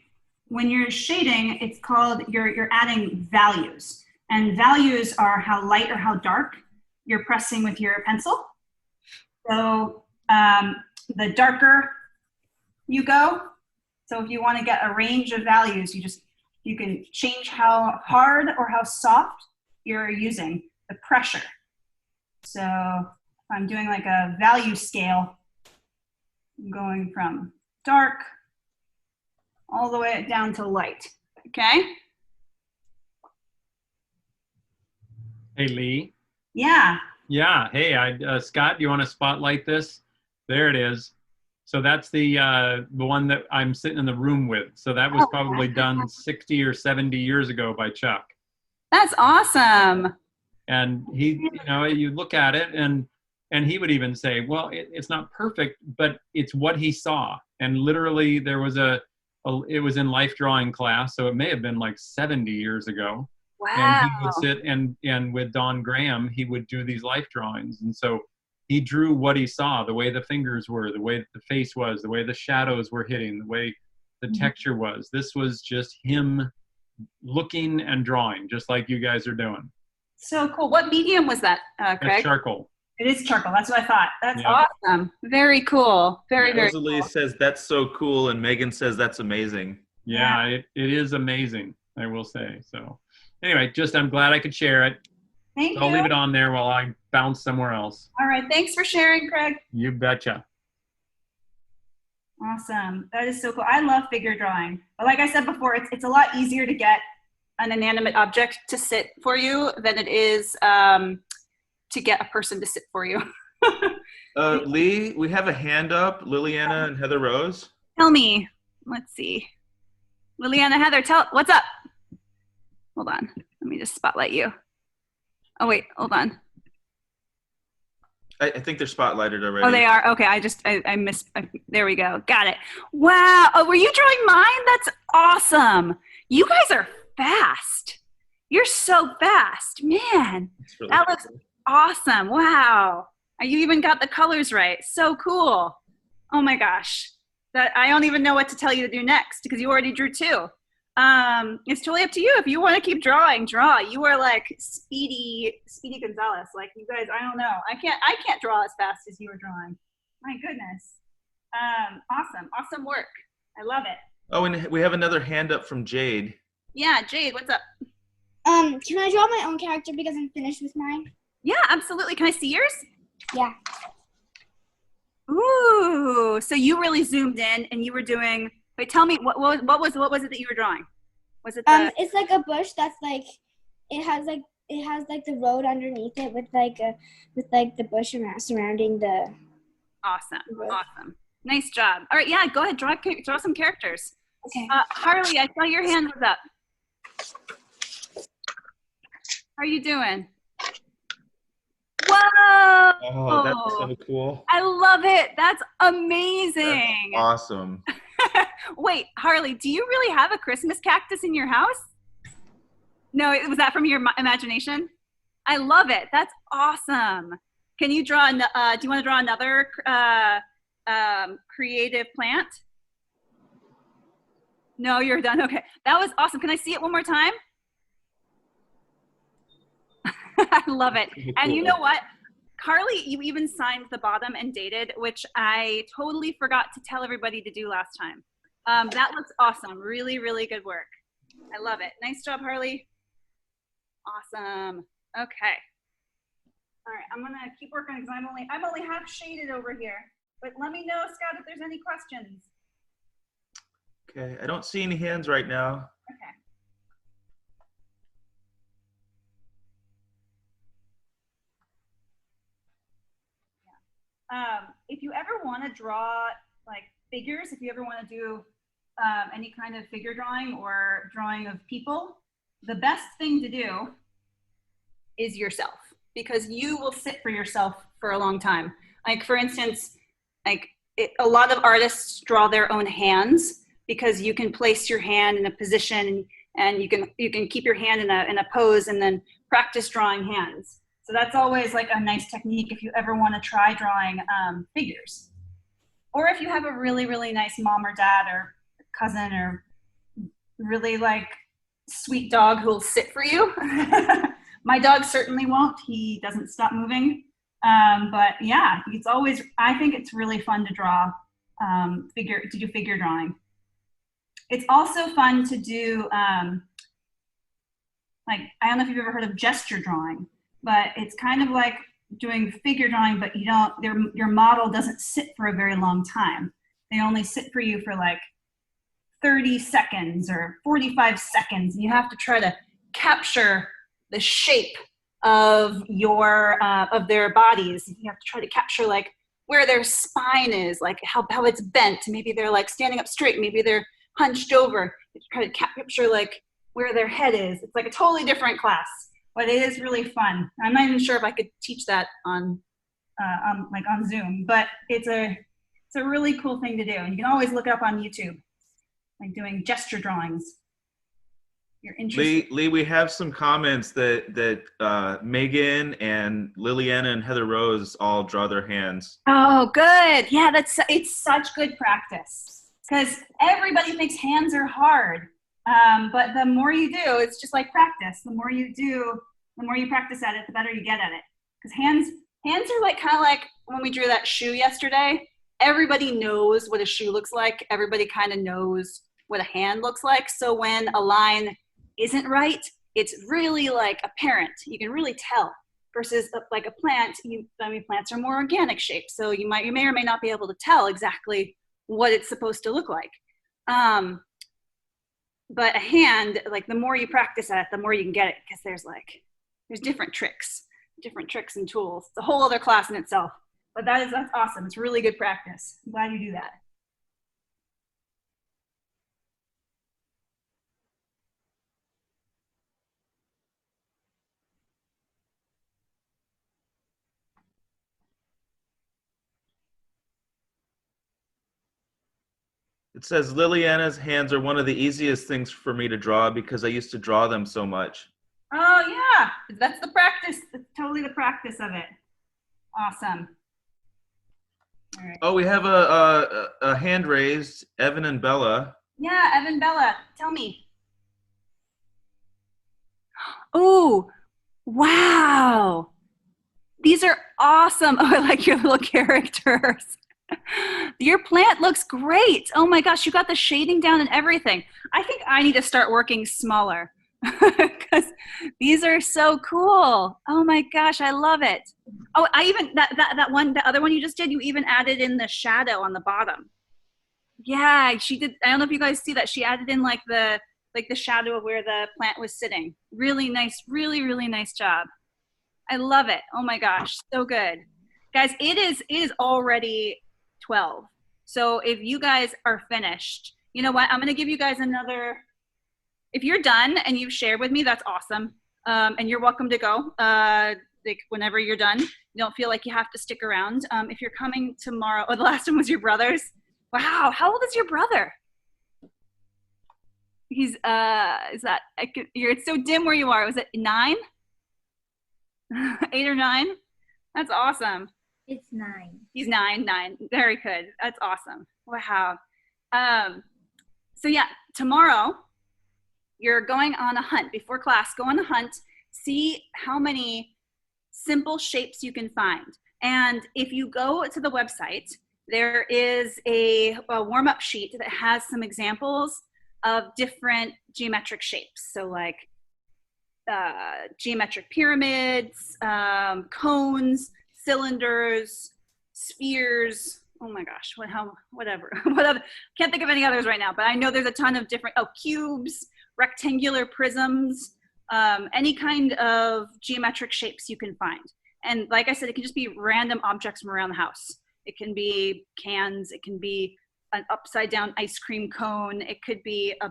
when you're shading, it's called, you're adding values. And values are how light or how dark you're pressing with your pencil. So the darker you go, so if you want to get a range of values, you can change how hard or how soft you're using the pressure. So if I'm doing like a value scale, I'm going from dark all the way down to light, okay? Hey, Lee. Yeah. Yeah. Hey, Scott, do you want to spotlight this? There it is. So that's the one that I'm sitting in the room with. So that was probably done 60 or 70 years ago by Chuck. That's awesome. And he, you know, you look at it and he would even say, well, it's not perfect, but it's what he saw. And literally there was it was in life drawing class. So it may have been like 70 years ago. Wow. And he would sit and with Don Graham, he would do these life drawings. And so he drew what he saw, the way the fingers were, the way the face was, the way the shadows were hitting, the way the texture was. This was just him looking and drawing, just like you guys are doing. So cool. What medium was that, Craig? That's charcoal. It is charcoal. That's what I thought. That's awesome. Very cool. Very Rosalie cool. says that's so cool, and Megan says that's amazing. Yeah, it is amazing, I will say. So anyway, I'm glad I could share it. Thank I'll you. leave it on there while I bounce somewhere else. All right. Thanks for sharing, Craig. You betcha. Awesome. That is so cool. I love figure drawing. But like I said before, it's a lot easier to get an inanimate object to sit for you than it is to get a person to sit for you. Lee, we have a hand up. Liliana and Heather Rose. Tell me. Let's see. Liliana, Heather, what's up? Hold on. Let me just spotlight you. Oh, wait. Hold on. I think they're spotlighted already. Oh, they are? Okay. I missed. There we go. Got it. Wow. Oh, were you drawing mine? That's awesome. You guys are fast. You're so fast. Man, Really that looks awesome. Wow. You even got the colors right. So cool. Oh my gosh. I don't even know what to tell you to do next because you already drew two. It's totally up to you. If you want to keep drawing, draw. You are like Speedy Gonzalez. Like you guys, I don't know. I can't draw as fast as you are drawing. My goodness. Awesome work. I love it. Oh, and we have another hand up from Jade. Yeah, Jade, what's up? Can I draw my own character because I'm finished with mine? Yeah, absolutely. Can I see yours? Yeah. Ooh, so you really zoomed in and you were doing. Wait, tell me what was it that you were drawing? Was it the? It's like a bush that's like it has the road underneath it with the bush surrounding the. Awesome. Nice job. All right, yeah, go ahead, draw some characters. Okay. Harley, I saw your hand was up. How are you doing? Whoa! Oh, that's so cool. I love it. That's amazing. That's awesome. Wait, Harley, do you really have a Christmas cactus in your house? No, was that from your imagination? I love it. That's awesome. Can you draw? Do you want to draw another creative plant? No, you're done. Okay, that was awesome. Can I see it one more time? I love it. And you know what? Carly, you even signed the bottom and dated, which I totally forgot to tell everybody to do last time. That looks awesome. Really, really good work. I love it. Nice job, Harley. Awesome. Okay. All right, I'm gonna keep working because I'm only half shaded over here. But let me know, Scott, if there's any questions. Okay, I don't see any hands right now. Okay. If you ever want to draw like figures, if you ever want to do any kind of figure drawing or drawing of people, the best thing to do is yourself, because you will sit for yourself for a long time. Like for instance, a lot of artists draw their own hands because you can place your hand in a position and you can keep your hand in a pose and then practice drawing hands. So that's always like a nice technique if you ever want to try drawing figures. Or if you have a really, really nice mom or dad or cousin or really like sweet dog who'll sit for you. My dog certainly won't. He doesn't stop moving. But yeah, I think it's really fun to draw, to do figure drawing. It's also fun to do, I don't know if you've ever heard of gesture drawing, but it's kind of like doing figure drawing, but your model doesn't sit for a very long time. They only sit for you for like 30 seconds or 45 seconds. And you have to try to capture the shape of of their bodies. You have to try to capture like where their spine is, like how it's bent. Maybe they're like standing up straight. Maybe they're hunched over. You try to capture like where their head is. It's like a totally different class, but it is really fun. I'm not even sure if I could teach that on Zoom, but it's a really cool thing to do. And you can always look it up on YouTube, like doing gesture drawings. You're interested. Lee, we have some comments that Megan and Liliana and Heather Rose all draw their hands. Oh, good. Yeah, it's such good practice because everybody thinks hands are hard. But the more you do, it's just like practice. The more you do, the more you practice at it, the better you get at it. Because hands are like kind of like when we drew that shoe yesterday. Everybody knows what a shoe looks like. Everybody kind of knows what a hand looks like. So when a line isn't right, it's really like apparent. You can really tell. Versus like a plant, plants are more organic shapes, so you may or may not be able to tell exactly what it's supposed to look like. But a hand, like the more you practice at it, the more you can get it, because there's different tricks and tools. It's a whole other class in itself. But that's awesome. It's really good practice. I'm glad you do that. It says Liliana's hands are one of the easiest things for me to draw because I used to draw them so much. Oh yeah, that's the practice. That's totally the practice of it. Awesome. All right. Oh, we have a hand raised, Evan and Bella. Yeah, Evan, Bella, tell me. Oh, wow. These are awesome. Oh, I like your little characters. Your plant looks great. Oh my gosh, you got the shading down and everything. I think I need to start working smaller because these are so cool. Oh my gosh, I love it. Oh, I even, the other one you just did, you even added in the shadow on the bottom. Yeah, she did. I don't know if you guys see that. She added in like the shadow of where the plant was sitting. Really nice, really, really nice job. I love it. Oh my gosh, so good. Guys, it is already 12. So if you guys are finished, you know what? I'm going to give you guys another, if you're done and you've shared with me, that's awesome. And you're welcome to go like whenever you're done. You don't feel like you have to stick around. If you're coming tomorrow, the last one was your brother's. Wow, how old is your brother? He's, it's so dim where you are. Was it 9? 8 or 9? That's awesome. It's 9. He's 9. Very good. That's awesome. Wow. So yeah, tomorrow you're going on a hunt. Before class, go on a hunt, see how many simple shapes you can find. And if you go to the website, there is a warm-up sheet that has some examples of different geometric shapes. So like geometric pyramids, cones, cylinders, spheres. Oh my gosh, whatever. Can't think of any others right now, but I know there's a ton of different, cubes, rectangular prisms, any kind of geometric shapes you can find. And like I said, it can just be random objects from around the house. It can be cans, it can be an upside down ice cream cone, it could be a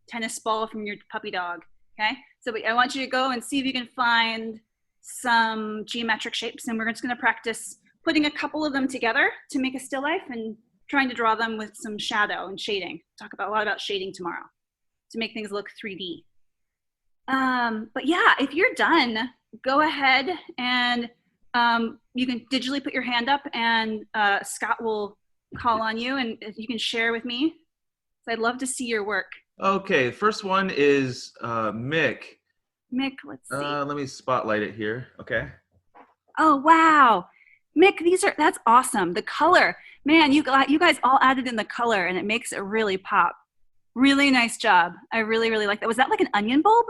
tennis ball from your puppy dog, okay? So I want you to go and see if you can find some geometric shapes, and we're just gonna practice putting a couple of them together to make a still life and trying to draw them with some shadow and shading. Talk a lot about shading tomorrow to make things look 3D. But yeah, if you're done, go ahead and you can digitally put your hand up and Scott will call on you and you can share with me. So I'd love to see your work. Okay, first one is Mick. Mick, let's see. Let me spotlight it here, okay? Oh, wow. Mick, that's awesome. The color, man, you guys all added in the color and it makes it really pop. Really nice job. I really, really like that. Was that like an onion bulb?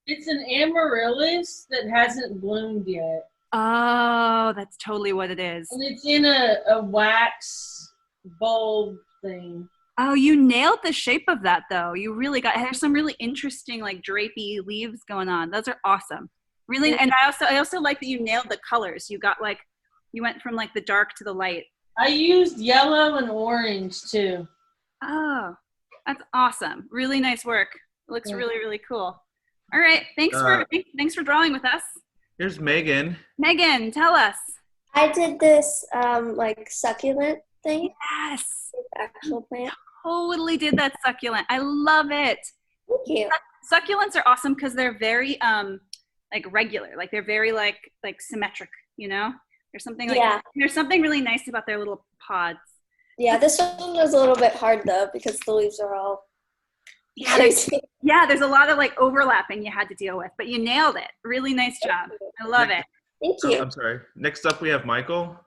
It's an amaryllis that hasn't bloomed yet. Oh, that's totally what it is. And it's in a wax bulb thing. Oh, you nailed the shape of that though. You really got, there's some really interesting like drapey leaves going on. Those are awesome. Really, and I also like that you nailed the colors. You got like, you went from like the dark to the light. I used yellow and orange too. Oh, that's awesome. Really nice work. It looks really, really cool. All right, thanks for drawing with us. Here's Megan. Megan, tell us. I did this like succulent thing. Yes. Actual plant. Totally did that succulent. I love it. Thank you. Succulents are awesome because they're very like regular, like they're very like symmetric, you know? There's something like there's something really nice about their little pods. Yeah, this one was a little bit hard though because the leaves are all crazy. Yeah, there's a lot of like overlapping you had to deal with, but you nailed it. Really nice job. I love it. Thank you. Oh, I'm sorry. Next up, we have Michael.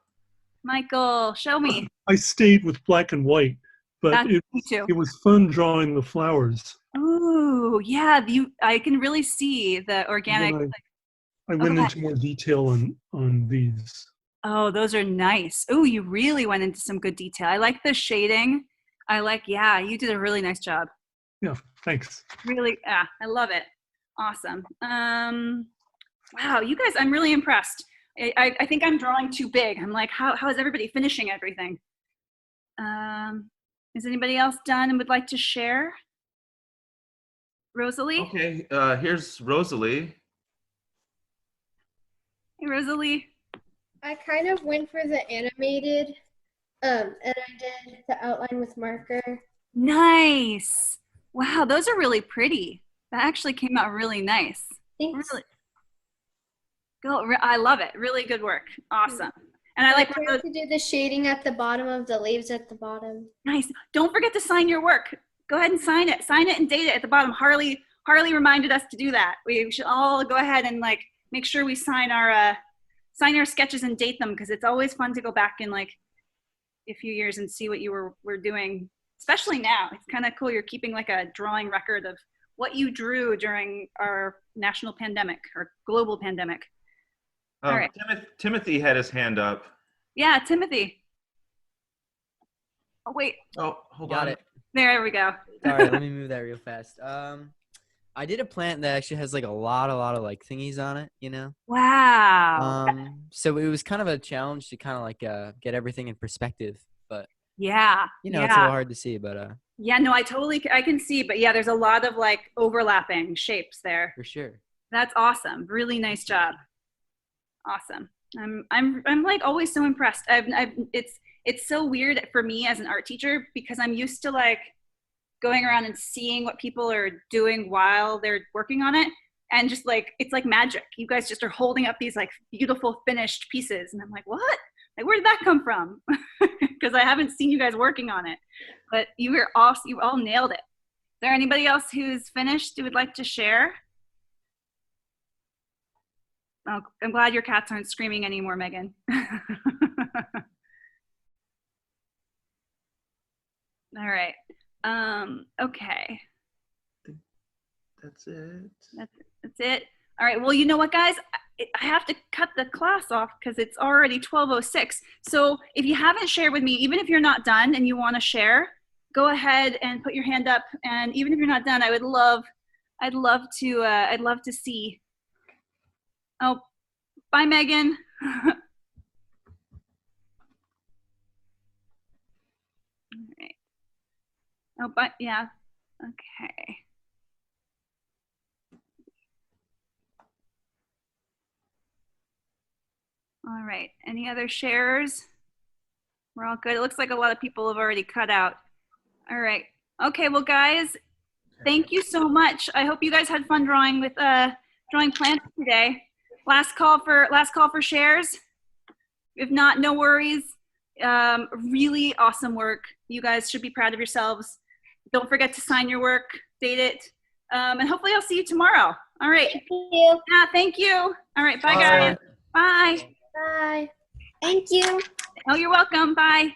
Michael, show me. I stayed with black and white, but Me too. it was fun drawing the flowers. Ooh, yeah, I can really see the organic. I went into more detail on these. Oh, those are nice. Oh, you really went into some good detail. I like the shading. Yeah, you did a really nice job. Yeah, thanks. Really, I love it. Awesome. Wow, you guys, I'm really impressed. I think I'm drawing too big. I'm like, how is everybody finishing everything? Is anybody else done and would like to share? Rosalie? Okay, here's Rosalie. Hey, Rosalie. I kind of went for the animated, and I did the outline with marker. Nice. Wow, those are really pretty. That actually came out really nice. Thanks. Really. I love it. Really good work. Awesome. And I like to do the shading at the bottom of the leaves at the bottom. Nice. Don't forget to sign your work. Go ahead and sign it. Sign it and date it at the bottom. Harley reminded us to do that. We should all go ahead and like make sure we sign our sketches and date them because it's always fun to go back in like a few years and see what you were doing. Especially now, it's kind of cool. You're keeping like a drawing record of what you drew during our national pandemic or global pandemic. All right. Timothy had his hand up. Yeah, Timothy. Oh, wait. Oh, hold Got on. it. There we go. All right, let me move that real fast. I did a plant that actually has like a lot of like thingies on it, you know? Wow. So it was kind of a challenge to kind of like get everything in perspective, but yeah, you know, it's a little hard to see, but yeah, no, I can see, but yeah, there's a lot of like overlapping shapes there. for sure. That's awesome. Really nice job. Awesome. I'm like always so impressed. It's so weird for me as an art teacher because I'm used to like going around and seeing what people are doing while they're working on it, and just like it's like magic. You guys just are holding up these like beautiful finished pieces, and I'm like, what? Like, where did that come from? Because I haven't seen you guys working on it, but you all nailed it. Is there anybody else who's finished who would like to share? Oh, I'm glad your cats aren't screaming anymore, Megan. All right. Okay. That's it. That's it. All right. Well, you know what, guys? I have to cut the class off because it's already 12:06. So if you haven't shared with me, even if you're not done and you want to share, go ahead and put your hand up. And even if you're not done, I'd love to see. Oh, bye, Megan. All right. Oh, but yeah. Okay. All right. Any other shares? We're all good. It looks like a lot of people have already cut out. All right. Okay. Well, guys, thank you so much. I hope you guys had fun drawing with drawing plants today. Last call for shares. If not, no worries. Really awesome work. You guys should be proud of yourselves. Don't forget to sign your work, date it, and hopefully I'll see you tomorrow. All right. Thank you. Yeah, thank you. All right, bye guys. Bye. Bye. Thank you. Oh, you're welcome. Bye.